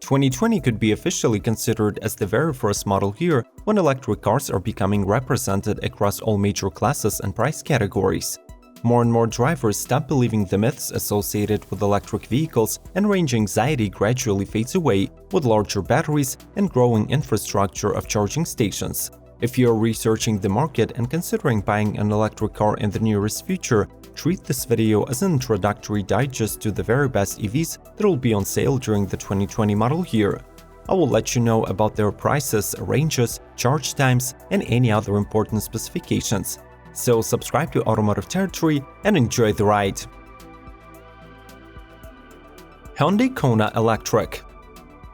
2020 could be officially considered as the very first model year when electric cars are becoming represented across all major classes and price categories. More and more drivers stop believing the myths associated with electric vehicles, and range anxiety gradually fades away with larger batteries and growing infrastructure of charging stations. If you are researching the market and considering buying an electric car in the nearest future, treat this video as an introductory digest to the very best EVs that will be on sale during the 2020 model year. I will let you know about their prices, ranges, charge times, and any other important specifications. So subscribe to Automotive Territory and enjoy the ride! Hyundai Kona Electric.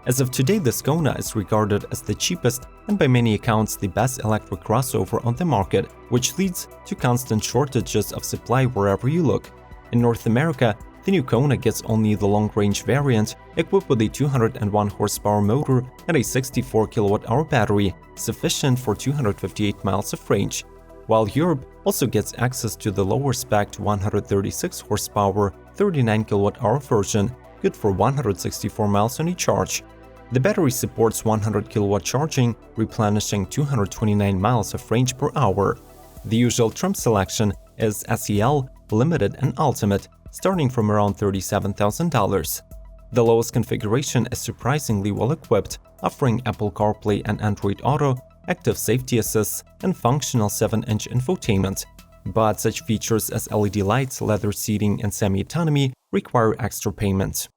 As of today, this Kona is regarded as the cheapest and by many accounts the best electric crossover on the market, which leads to constant shortages of supply wherever you look. In North America, the new Kona gets only the long-range variant, equipped with a 201 horsepower motor and a 64 kWh battery, sufficient for 258 miles of range, while Europe also gets access to the lower-spec 136 horsepower 39 kWh version, good for 164 miles on a charge. The battery supports 100 kW charging, replenishing 229 miles of range per hour. The usual trim selection is SEL, Limited and Ultimate, starting from around $37,000. The lowest configuration is surprisingly well equipped, offering Apple CarPlay and Android Auto, active safety assists, and functional 7-inch infotainment. But such features as LED lights, leather seating, and semi-autonomy require extra payment.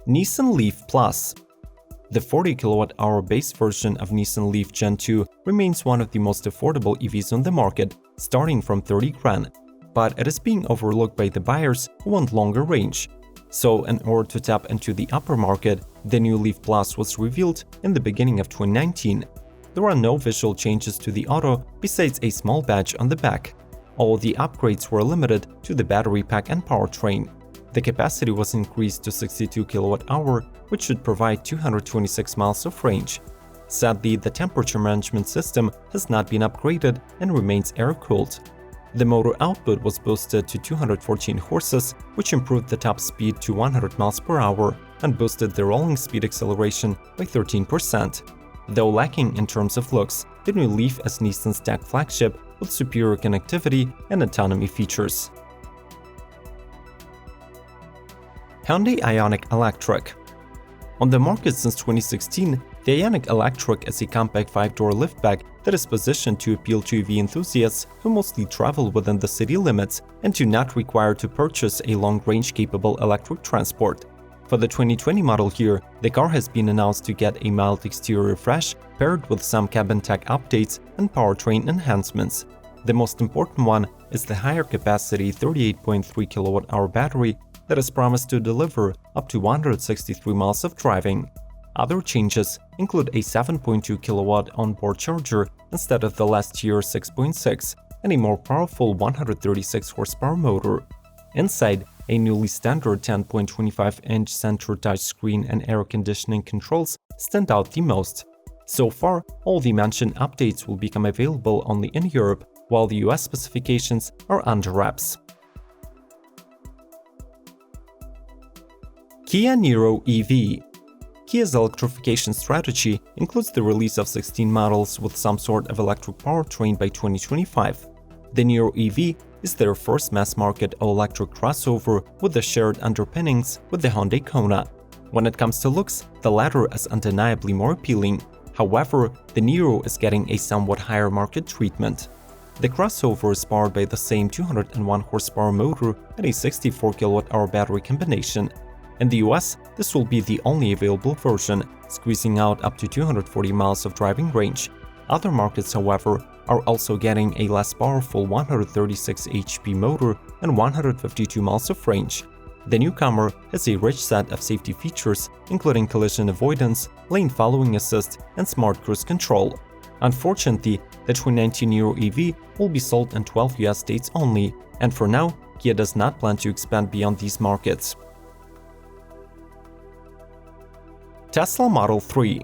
Nissan Leaf Plus. The 40 kWh base version of Nissan Leaf Gen 2 remains one of the most affordable EVs on the market, starting from 30 grand, but it is being overlooked by the buyers who want longer range. So, in order to tap into the upper market, the new Leaf Plus was revealed in the beginning of 2019. There are no visual changes to the auto besides a small badge on the back. All the upgrades were limited to the battery pack and powertrain. The capacity was increased to 62 kWh, which should provide 226 miles of range. Sadly, the temperature management system has not been upgraded and remains air-cooled. The motor output was boosted to 214 horses, which improved the top speed to 100 miles per hour and boosted the rolling speed acceleration by 13%. Though lacking in terms of looks, the new Leaf is Nissan's tech flagship with superior connectivity and autonomy features. Hyundai Ioniq Electric. On the market since 2016, the Ioniq Electric is a compact 5-door liftback that is positioned to appeal to EV enthusiasts who mostly travel within the city limits and do not require to purchase a long-range capable electric transport. For the 2020 model year, the car has been announced to get a mild exterior refresh paired with some cabin tech updates and powertrain enhancements. The most important one is the higher capacity 38.3 kWh battery that is promised to deliver up to 163 miles of driving. Other changes include a 7.2 kW onboard charger instead of the last year's 6.6 and a more powerful 136 horsepower motor. Inside, a newly standard 10.25-inch center touchscreen and air conditioning controls stand out the most. So far, all the mentioned updates will become available only in Europe, while the US specifications are under wraps. Kia Niro EV. Kia's electrification strategy includes the release of 16 models with some sort of electric powertrain by 2025. The Niro EV is their first mass-market all-electric crossover with the shared underpinnings with the Hyundai Kona. When it comes to looks, the latter is undeniably more appealing. However, the Niro is getting a somewhat higher market treatment. The crossover is powered by the same 201 horsepower motor and a 64 kWh battery combination. In the US, this will be the only available version, squeezing out up to 240 miles of driving range. Other markets, however, are also getting a less powerful 136 HP motor and 152 miles of range. The newcomer has a rich set of safety features, including collision avoidance, lane following assist, and smart cruise control. Unfortunately, the 2019 Niro EV will be sold in 12 US states only, and for now, Kia does not plan to expand beyond these markets. Tesla Model 3.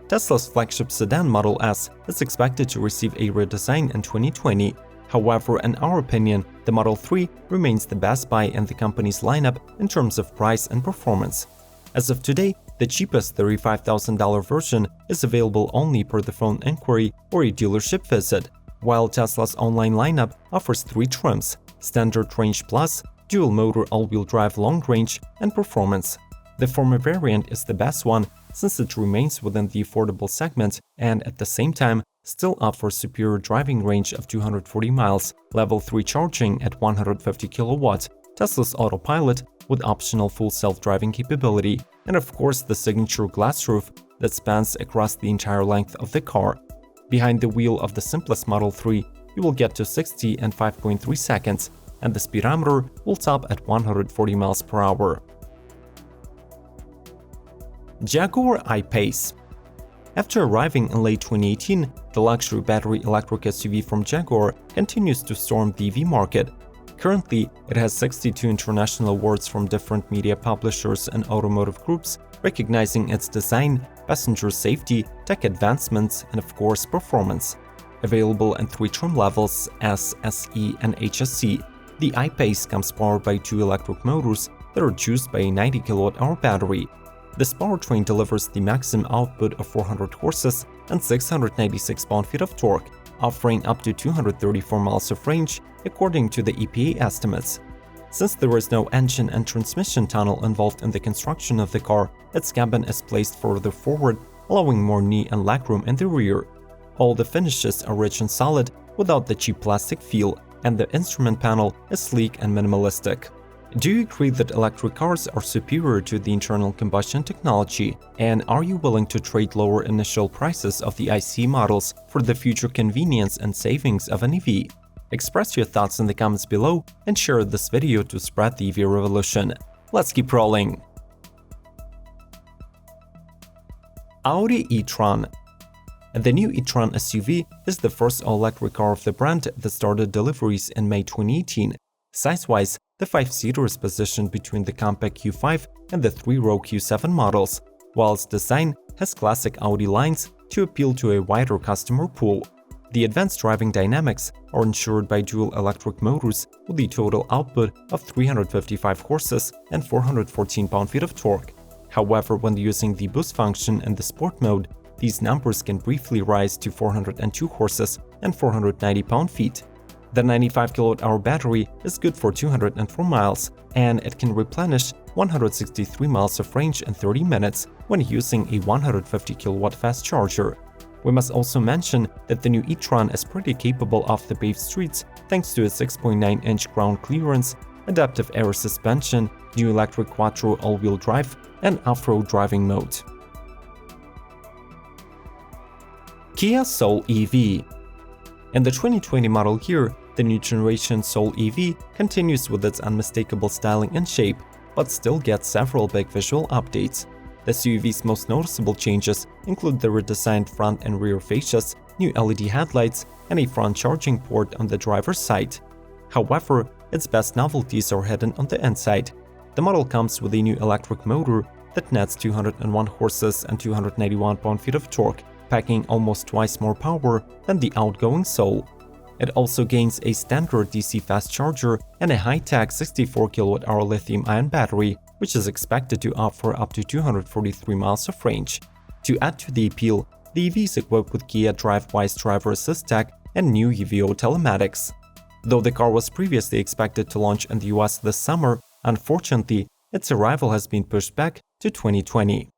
Tesla's flagship sedan Model S is expected to receive a redesign in 2020. However, in our opinion, the Model 3 remains the best buy in the company's lineup in terms of price and performance. As of today, the cheapest $35,000 version is available only per the phone inquiry or a dealership visit, while Tesla's online lineup offers 3 trims: Standard Range Plus, Dual Motor All-Wheel Drive Long Range, and Performance. The former variant is the best one since it remains within the affordable segment and at the same time still offers superior driving range of 240 miles, level 3 charging at 150 kilowatts, Tesla's autopilot with optional full self-driving capability, and of course the signature glass roof that spans across the entire length of the car. Behind the wheel of the simplest Model 3, you will get to 60 in 5.3 seconds, and the speedometer will top at 140 miles per hour. Jaguar I-Pace. After arriving in late 2018, the luxury battery electric SUV from Jaguar continues to storm the EV market. Currently, it has 62 international awards from different media publishers and automotive groups, recognizing its design, passenger safety, tech advancements, and of course performance. Available in 3 trim levels, S, SE, and HSC, the I-Pace comes powered by 2 electric motors that are juiced by a 90 kWh battery. This powertrain delivers the maximum output of 400 horses and 696 pound-feet of torque, offering up to 234 miles of range according to the EPA estimates. Since there is no engine and transmission tunnel involved in the construction of the car, its cabin is placed further forward, allowing more knee and legroom in the rear. All the finishes are rich and solid without the cheap plastic feel, and the instrument panel is sleek and minimalistic. Do you agree that electric cars are superior to the internal combustion technology? And are you willing to trade lower initial prices of the ICE models for the future convenience and savings of an EV? Express your thoughts in the comments below and share this video to spread the EV revolution. Let's keep rolling! Audi e-tron. The new e-tron SUV is the first all-electric car of the brand that started deliveries in May 2018. Size-wise, the 5-seater is positioned between the compact Q5 and the 3-row Q7 models, while its design has classic Audi lines to appeal to a wider customer pool. The advanced driving dynamics are ensured by dual electric motors with a total output of 355 horses and 414 pound-feet of torque. However, when using the boost function in the sport mode, these numbers can briefly rise to 402 horses and 490 pound-feet. The 95 kWh battery is good for 204 miles, and it can replenish 163 miles of range in 30 minutes when using a 150 kW fast charger. We must also mention that the new e-tron is pretty capable off the paved streets thanks to its 6.9-inch ground clearance, adaptive air suspension, new electric quattro all-wheel drive, and off-road driving mode. Kia Soul EV. In the 2020 model year, the new generation Soul EV continues with its unmistakable styling and shape, but still gets several big visual updates. The SUV's most noticeable changes include the redesigned front and rear fascias, new LED headlights, and a front charging port on the driver's side. However, its best novelties are hidden on the inside. The model comes with a new electric motor that nets 201 horses and 291 pound-feet of torque, packing almost twice more power than the outgoing Soul. It also gains a standard DC fast charger and a high-tech 64 kWh lithium-ion battery, which is expected to offer up to 243 miles of range. To add to the appeal, the EV is equipped with Kia DriveWise driver assist tech and new UVO telematics. Though the car was previously expected to launch in the US this summer, unfortunately, its arrival has been pushed back to 2020.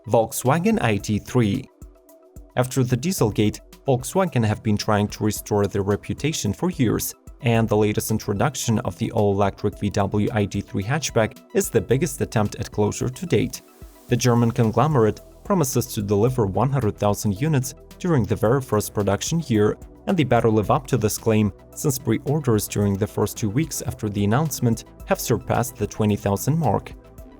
Volkswagen ID3. After the Dieselgate, Volkswagen have been trying to restore their reputation for years, and the latest introduction of the all-electric VW ID3 hatchback is the biggest attempt at closure to date. The German conglomerate promises to deliver 100,000 units during the very first production year, and they better live up to this claim, since pre-orders during the first 2 weeks after the announcement have surpassed the 20,000 mark.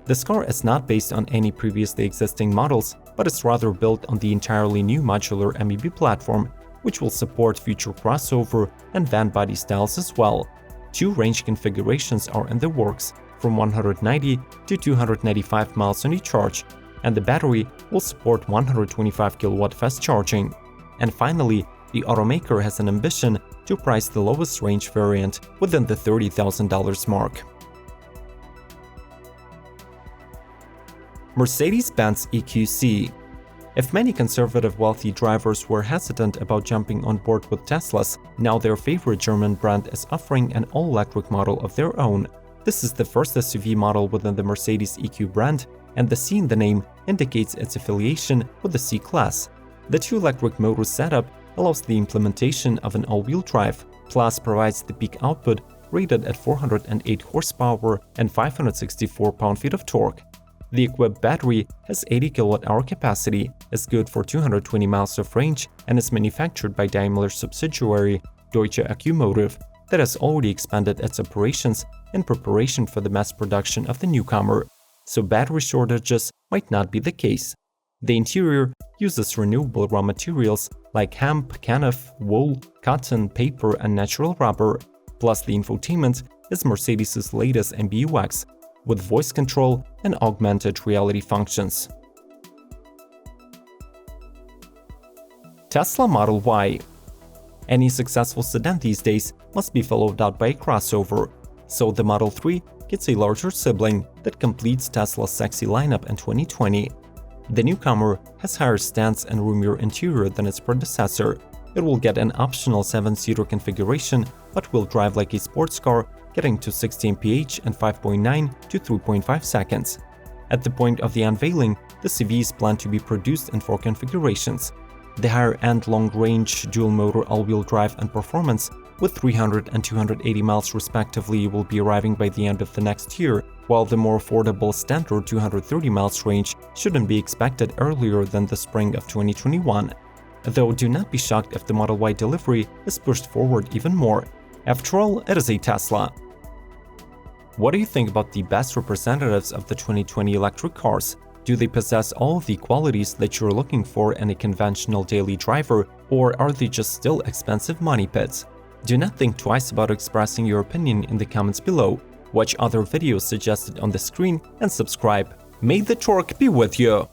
This car is not based on any previously existing models, but is rather built on the entirely new modular MEB platform, which will support future crossover and van body styles as well. 2 range configurations are in the works, from 190 to 295 miles on each charge, and the battery will support 125 kW fast charging. And finally, the automaker has an ambition to price the lowest range variant within the $30,000 mark. Mercedes-Benz EQC. If many conservative wealthy drivers were hesitant about jumping on board with Teslas, now their favorite German brand is offering an all-electric model of their own. This is the first SUV model within the Mercedes EQ brand, and the C in the name indicates its affiliation with the C-Class. The two electric motor setup allows the implementation of an all-wheel drive, plus provides the peak output rated at 408 horsepower and 564 pound-feet of torque. The equipped battery has 80 kWh capacity, is good for 220 miles of range, and is manufactured by Daimler's subsidiary Deutsche Automotive that has already expanded its operations in preparation for the mass production of the newcomer, so battery shortages might not be the case. The interior uses renewable raw materials like hemp, canaf, wool, cotton, paper, and natural rubber, plus the infotainment is Mercedes' latest MBUX, with voice control and augmented reality functions. Tesla Model Y. Any successful sedan these days must be followed up by a crossover, so the Model 3 gets a larger sibling that completes Tesla's sexy lineup in 2020. The newcomer has higher stance and roomier interior than its predecessor. It will get an optional 7-seater configuration, but will drive like a sports car, getting to 60 mph in 5.9 to 3.5 seconds. At the point of the unveiling, the CV is planned to be produced in 4 configurations. The higher-end long-range dual-motor all-wheel drive and performance with 300 and 280 miles respectively will be arriving by the end of the next year, while the more affordable standard 230 miles range shouldn't be expected earlier than the spring of 2021. Though do not be shocked if the Model Y delivery is pushed forward even more. After all, it is a Tesla. What do you think about the best representatives of the 2020 electric cars? Do they possess all of the qualities that you're looking for in a conventional daily driver, or are they just still expensive money pits? Do not think twice about expressing your opinion in the comments below. Watch other videos suggested on the screen and subscribe. May the torque be with you!